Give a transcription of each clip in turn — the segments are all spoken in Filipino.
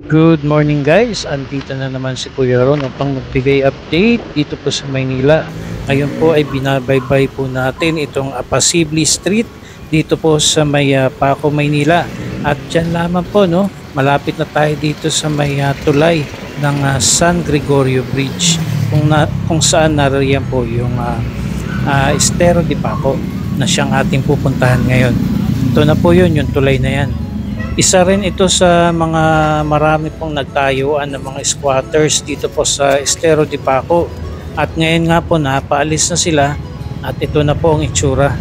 Good morning guys, andito na naman si Kuya Ron upang magbigay update dito po sa Maynila. Ngayon po ay binabaybay po natin itong Apasibli Street dito po sa may Paco, Maynila. At dyan lamang po, no, malapit na tayo dito sa may tulay ng San Gregorio Bridge kung saan naririyan po yung Estero de Paco na siyang ating pupuntahan ngayon. Ito na po yun, yung tulay na yan. Isa rin ito sa mga marami pong nagtayuan ng mga squatters dito po sa Estero de Paco. At ngayon nga po napaalis na sila at ito na po ang itsura.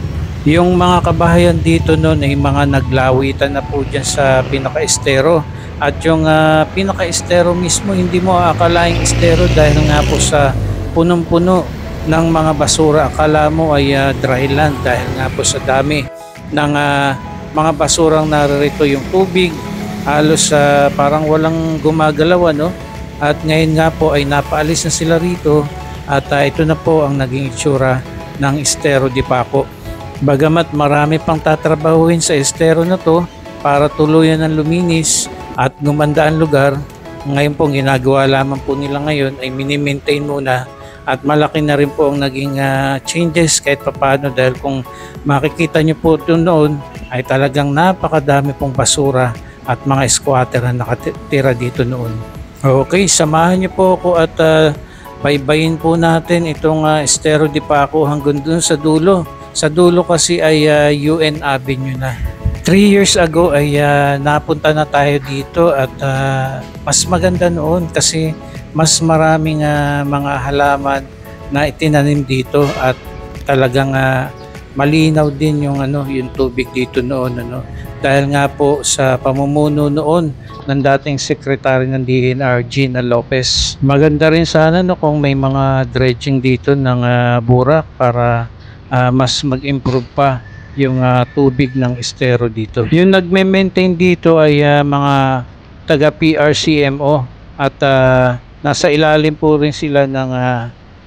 Yung mga kabahayan dito noon ay mga naglawitan na po dyan sa pinaka-estero. At yung pinaka-estero mismo hindi mo akalaing estero dahil nga po sa punong-puno ng mga basura. Akala mo ay dry land dahil nga po sa dami ng mga basurang naririto yung tubig, halos parang walang gumagalaw, no? At ngayon nga po ay napaalis na sila rito at ito na po ang naging itsura ng Estero de Paco. Bagamat marami pang tatrabahuin sa estero na to para tuluyan ng luminis at gumanda ang lugar, ngayon po ginagawa lamang po nila ngayon ay mini-maintain muna. At malaki na rin po ang naging changes kahit papano dahil kung makikita nyo po ito noon ay talagang napakadami pong basura at mga squatter na nakatira dito noon. Okay, samahan nyo po ako at baybayin po natin itong Estero de Paco hanggang dun sa dulo. Sa dulo kasi ay UN Avenue na. 3 years ago ay napunta na tayo dito at mas maganda noon kasi mas maraming mga halaman na itinanim dito at talagang malinaw din yung yung tubig dito noon dahil nga po sa pamumuno noon ng dating secretary ng DNR Gina Lopez. Maganda rin sana kung may mga dredging dito ng burak para mas mag-improve pa yung tubig ng estero dito. Yung nagme-maintain dito ay mga taga PRCMO at nasa ilalim po rin sila ng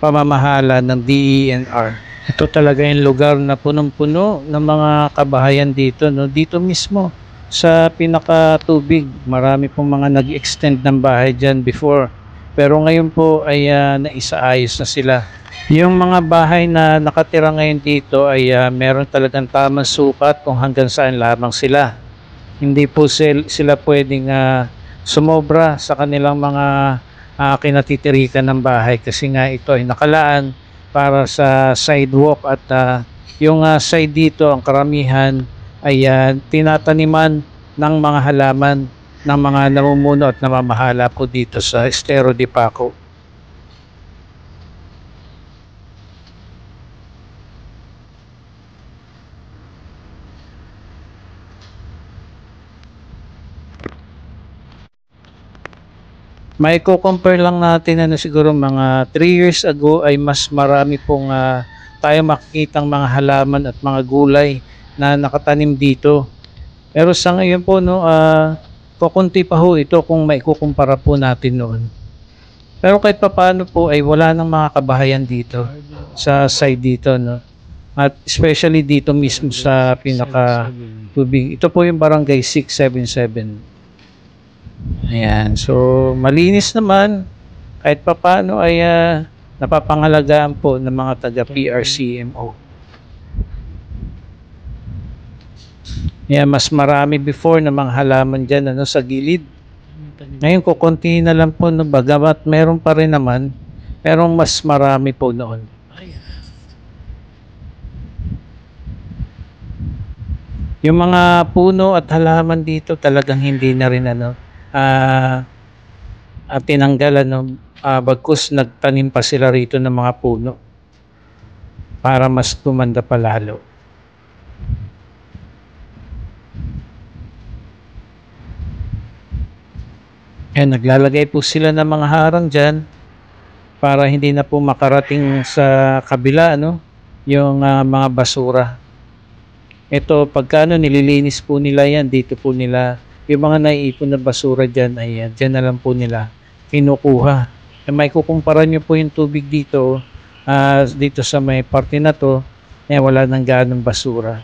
pamamahala ng DENR. Ito talaga yung lugar na punong-puno ng mga kabahayan dito, no? Dito mismo sa pinakatubig. Marami pong mga nag-extend ng bahay dyan before. Pero ngayon po ay naisaayos na sila. Yung mga bahay na nakatira ngayon dito ay meron talagang tamang sukat kung hanggang saan lamang sila. Hindi po sila pwedeng sumobra sa kanilang mga kinatitirikan ng bahay kasi nga ito ay nakalaan para sa sidewalk at yung side dito ang karamihan ay tinataniman ng mga halaman ng mga namumuno at namamahala po dito sa Estero de Paco. May compare lang natin siguro mga 3 years ago ay mas marami pong tayo makikitang mga halaman at mga gulay na nakatanim dito. Pero sa ngayon po kukunti pa ho ito kung maikukumpara po natin noon. Pero kahit papaano po ay wala nang mga kabahayan dito sa side dito, no. At especially dito mismo sa pinaka tubig. Ito po yung barangay 677. Ayan, so malinis naman kahit papaano ay napapangalagaan po ng mga taga PRCMO. Ayan, mas marami before na mga halaman dyan sa gilid. Ngayon kukunti na lang po, bagamat meron pa rin naman, pero mas marami po noon. Yung mga puno at halaman dito talagang hindi na rin tinanggal bagkus nagtanim pa sila rito ng mga puno para mas tumanda pa lalo. Naglalagay po sila ng mga harang dyan para hindi na po makarating sa kabila yung mga basura. Ito pagka nililinis po nila yan, dito po nila yung mga naiipon na basura dyan ay dyan na lang po nila kinukuha. May kukumpara nyo po yung tubig dito dito sa may parte na to wala nang ganong basura.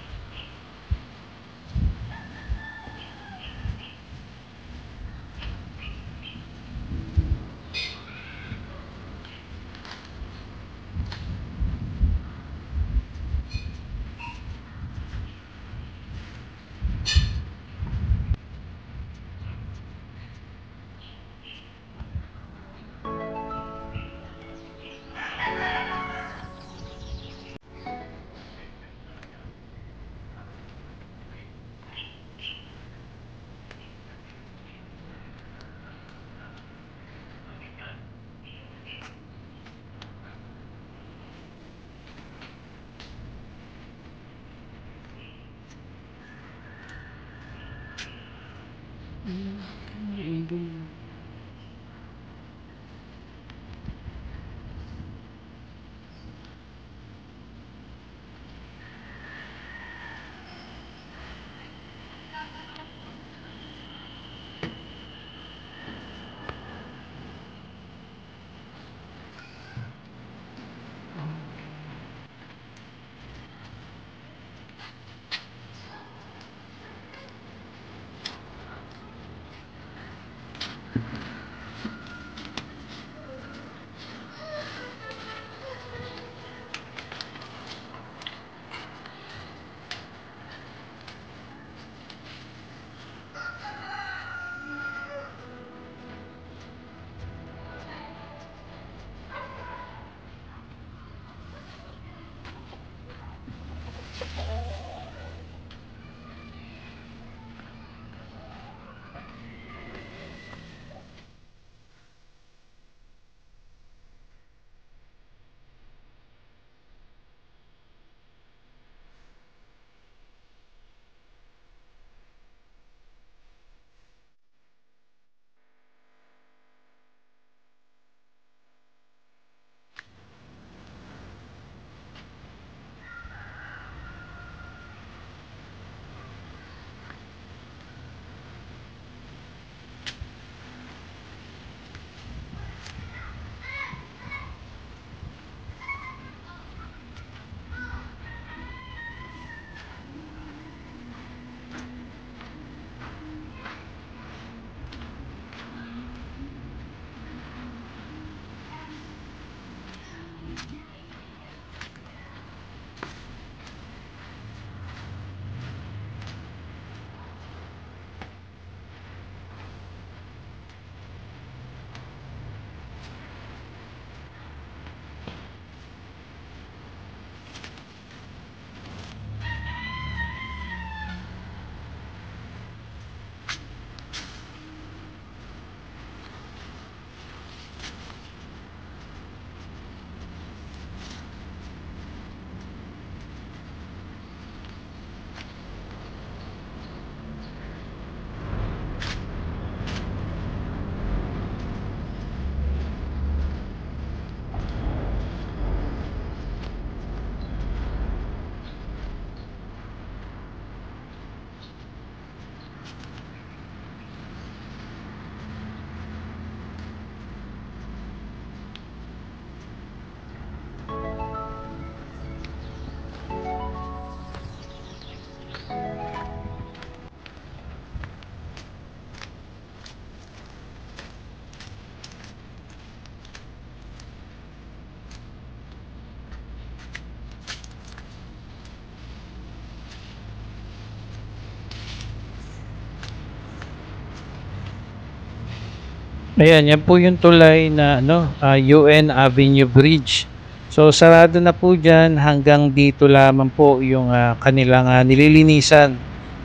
Ayan, yan po yung tulay na UN Avenue Bridge. So sarado na po diyan hanggang dito lamang po yung kanilang nililinisan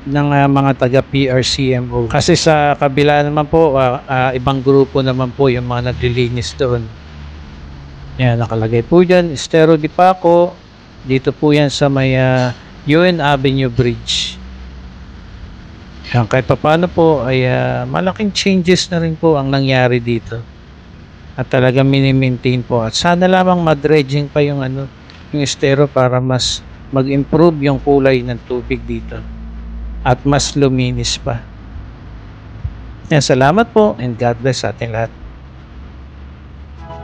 ng mga taga PRCMO. Kasi sa kabila naman po ibang grupo naman po yung mga naglilinis doon. Yan, nakalagay po diyan, Estero de Paco. Dito po yan sa may UN Avenue Bridge. Yan, kahit papaano po ay malaking changes na rin po ang nangyari dito. At talagang mini-maintain po. At sana lamang ma-dredging pa yung yung estero para mas mag-improve yung kulay ng tubig dito. At mas luminis pa. Yan, salamat po and God bless sa ating lahat.